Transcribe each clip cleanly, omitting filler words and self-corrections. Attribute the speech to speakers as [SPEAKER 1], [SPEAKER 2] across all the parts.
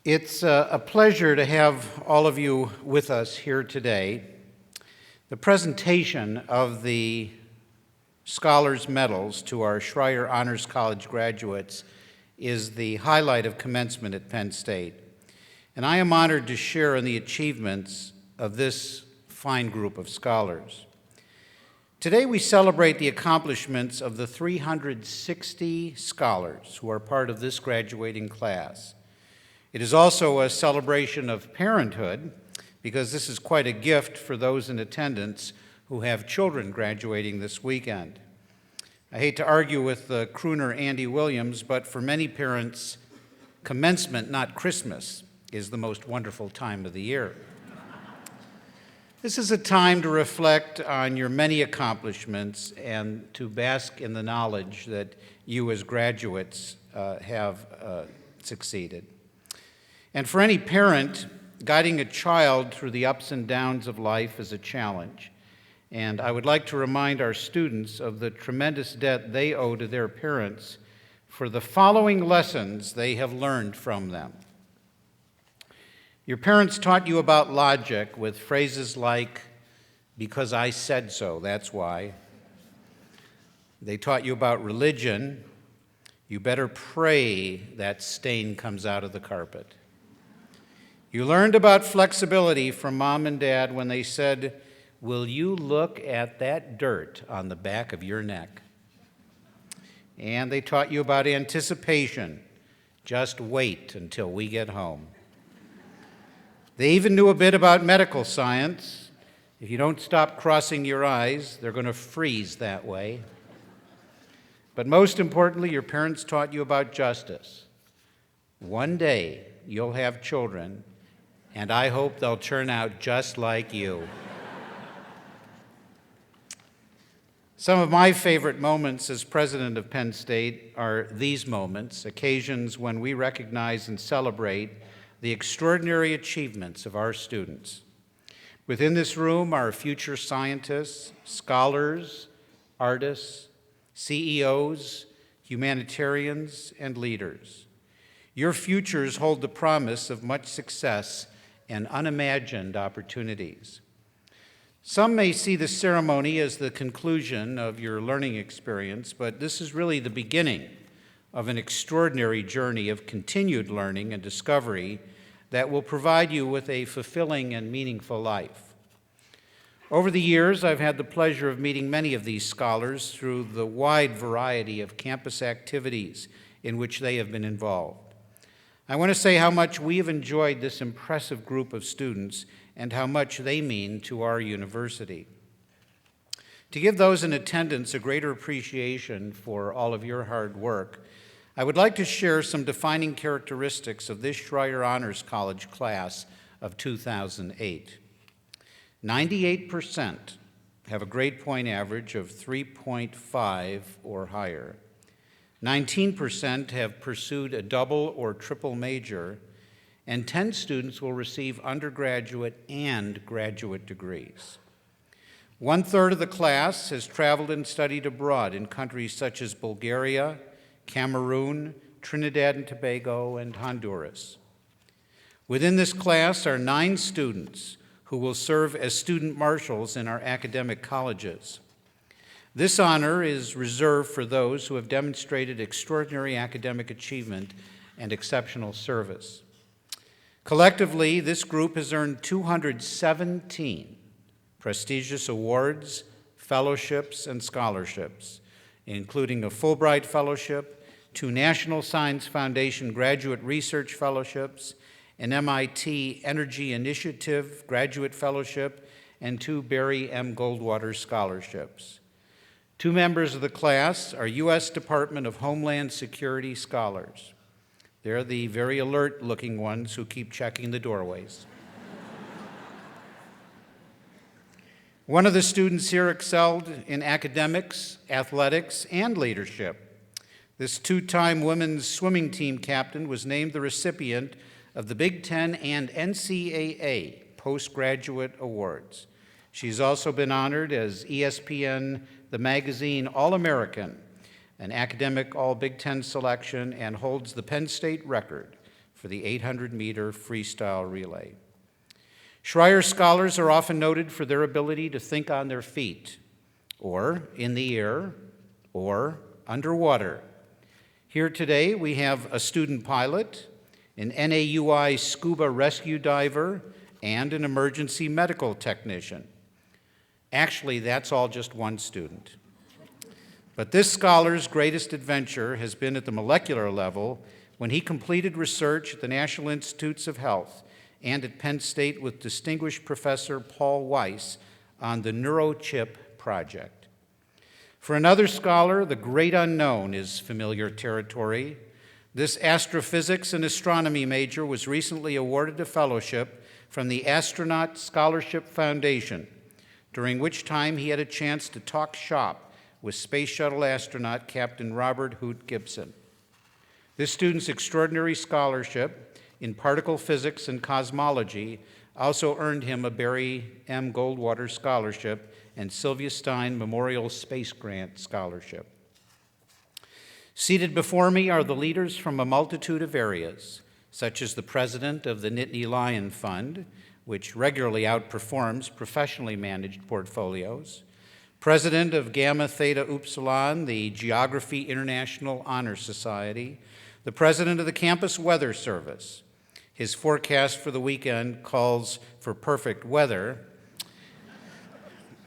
[SPEAKER 1] It's a pleasure to have all of you with us here today. The presentation of the Scholars Medals to our Schreyer Honors College graduates is the highlight of commencement at Penn State, and I am honored to share in the achievements of this fine group of scholars. Today we celebrate the accomplishments of the 360 scholars who are part of this graduating class. It is also a celebration of parenthood, because this is quite a gift for those in attendance who have children graduating this weekend. I hate to argue with the crooner Andy Williams, but for many parents, commencement, not Christmas, is the most wonderful time of the year. This is a time to reflect on your many accomplishments and to bask in the knowledge that you as graduates have succeeded. And for any parent, guiding a child through the ups and downs of life is a challenge. And I would like to remind our students of the tremendous debt they owe to their parents for the following lessons they have learned from them. Your parents taught you about logic with phrases like, "Because I said so, that's why." They taught you about religion. "You better pray that stain comes out of the carpet." You learned about flexibility from mom and dad when they said, "Will you look at that dirt on the back of your neck?" And they taught you about anticipation. "Just wait until we get home." They even knew a bit about medical science. "If you don't stop crossing your eyes, they're going to freeze that way." But most importantly, your parents taught you about justice. "One day you'll have children, and I hope they'll turn out just like you." Some of my favorite moments as president of Penn State are these moments, occasions when we recognize and celebrate the extraordinary achievements of our students. Within this room are future scientists, scholars, artists, CEOs, humanitarians, and leaders. Your futures hold the promise of much success and unimagined opportunities. Some may see the ceremony as the conclusion of your learning experience, but this is really the beginning of an extraordinary journey of continued learning and discovery that will provide you with a fulfilling and meaningful life. Over the years, I've had the pleasure of meeting many of these scholars through the wide variety of campus activities in which they have been involved. I want to say how much we have enjoyed this impressive group of students and how much they mean to our university. To give those in attendance a greater appreciation for all of your hard work, I would like to share some defining characteristics of this Schreyer Honors College class of 2008. 98% have a grade point average of 3.5 or higher. 19% have pursued a double or triple major, and 10 students will receive undergraduate and graduate degrees. 1/3 of the class has traveled and studied abroad in countries such as Bulgaria, Cameroon, Trinidad and Tobago, and Honduras. Within this class are 9 students who will serve as student marshals in our academic colleges. This honor is reserved for those who have demonstrated extraordinary academic achievement and exceptional service. Collectively, this group has earned 217 prestigious awards, fellowships, and scholarships, including a Fulbright Fellowship, 2 National Science Foundation Graduate Research Fellowships, an MIT Energy Initiative Graduate Fellowship, and 2 Barry M. Goldwater Scholarships. 2 members of the class are U.S. Department of Homeland Security scholars. They're the very alert-looking ones who keep checking the doorways. One of the students here excelled in academics, athletics, and leadership. This 2-time women's swimming team captain was named the recipient of the Big Ten and NCAA postgraduate awards. She's also been honored as ESPN The Magazine All-American, an academic All-Big Ten selection, and holds the Penn State record for the 800-meter freestyle relay. Schreyer scholars are often noted for their ability to think on their feet, or in the air, or underwater. Here today we have a student pilot, an NAUI scuba rescue diver, and an emergency medical technician. Actually, that's all just one student. But this scholar's greatest adventure has been at the molecular level when he completed research at the National Institutes of Health and at Penn State with distinguished Professor Paul Weiss on the NeuroChip project. For another scholar, the great unknown is familiar territory. This astrophysics and astronomy major was recently awarded a fellowship from the Astronaut Scholarship Foundation, during which time he had a chance to talk shop with Space Shuttle astronaut Captain Robert Hoot Gibson. This student's extraordinary scholarship in particle physics and cosmology also earned him a Barry M. Goldwater Scholarship and Sylvia Stein Memorial Space Grant Scholarship. Seated before me are the leaders from a multitude of areas, such as the president of the Nittany Lion Fund, which regularly outperforms professionally managed portfolios, president of Gamma Theta Upsilon, the Geography International Honor Society, the president of the Campus Weather Service. His forecast for the weekend calls for perfect weather,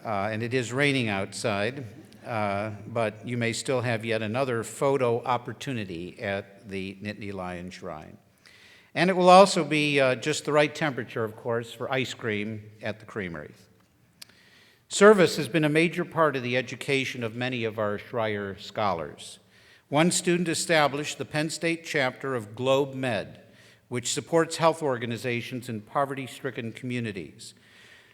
[SPEAKER 1] and it is raining outside, but you may still have yet another photo opportunity at the Nittany Lion Shrine. And it will also be just the right temperature, of course, for ice cream at the creamery. Service has been a major part of the education of many of our Schreyer scholars. One student established the Penn State chapter of Globe Med, which supports health organizations in poverty-stricken communities.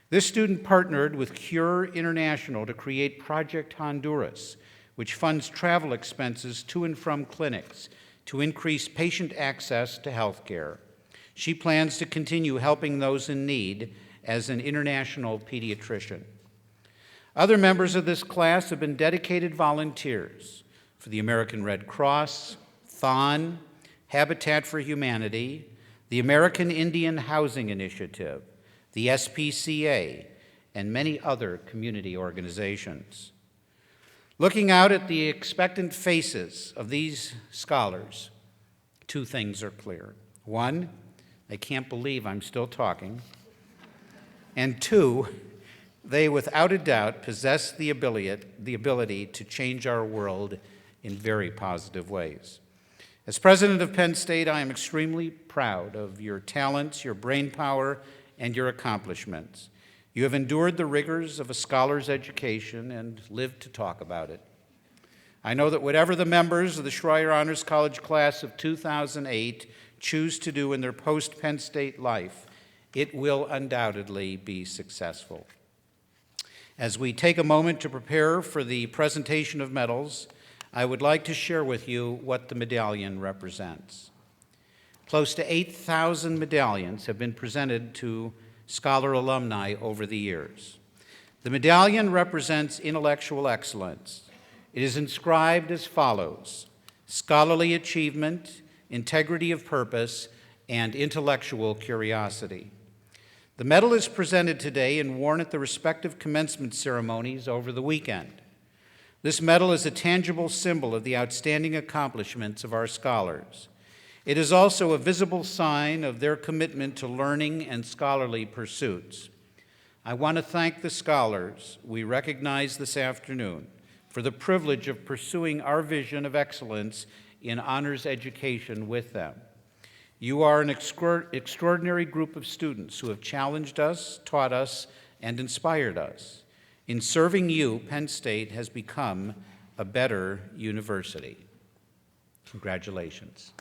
[SPEAKER 1] This student partnered with Cure International to create Project Honduras, which funds travel expenses to and from clinics to increase patient access to health care. She plans to continue helping those in need as an international pediatrician. Other members of this class have been dedicated volunteers for the American Red Cross, Thon, Habitat for Humanity, the American Indian Housing Initiative, the SPCA, and many other community organizations. Looking out at the expectant faces of these scholars, two things are clear. One, they can't believe I'm still talking. And two, they without a doubt possess the ability to change our world in very positive ways. As president of Penn State, I am extremely proud of your talents, your brainpower, and your accomplishments. You have endured the rigors of a scholar's education and lived to talk about it. I know that whatever the members of the Schreyer Honors College class of 2008 choose to do in their post-Penn State life, it will undoubtedly be successful. As we take a moment to prepare for the presentation of medals, I would like to share with you what the medallion represents. Close to 8,000 medallions have been presented to scholar alumni over the years. The medallion represents intellectual excellence. It is inscribed as follows: scholarly achievement, integrity of purpose, and intellectual curiosity. The medal is presented today and worn at the respective commencement ceremonies over the weekend. This medal is a tangible symbol of the outstanding accomplishments of our scholars. It is also a visible sign of their commitment to learning and scholarly pursuits. I want to thank the scholars we recognize this afternoon for the privilege of pursuing our vision of excellence in honors education with them. You are an extraordinary group of students who have challenged us, taught us, and inspired us. In serving you, Penn State has become a better university. Congratulations.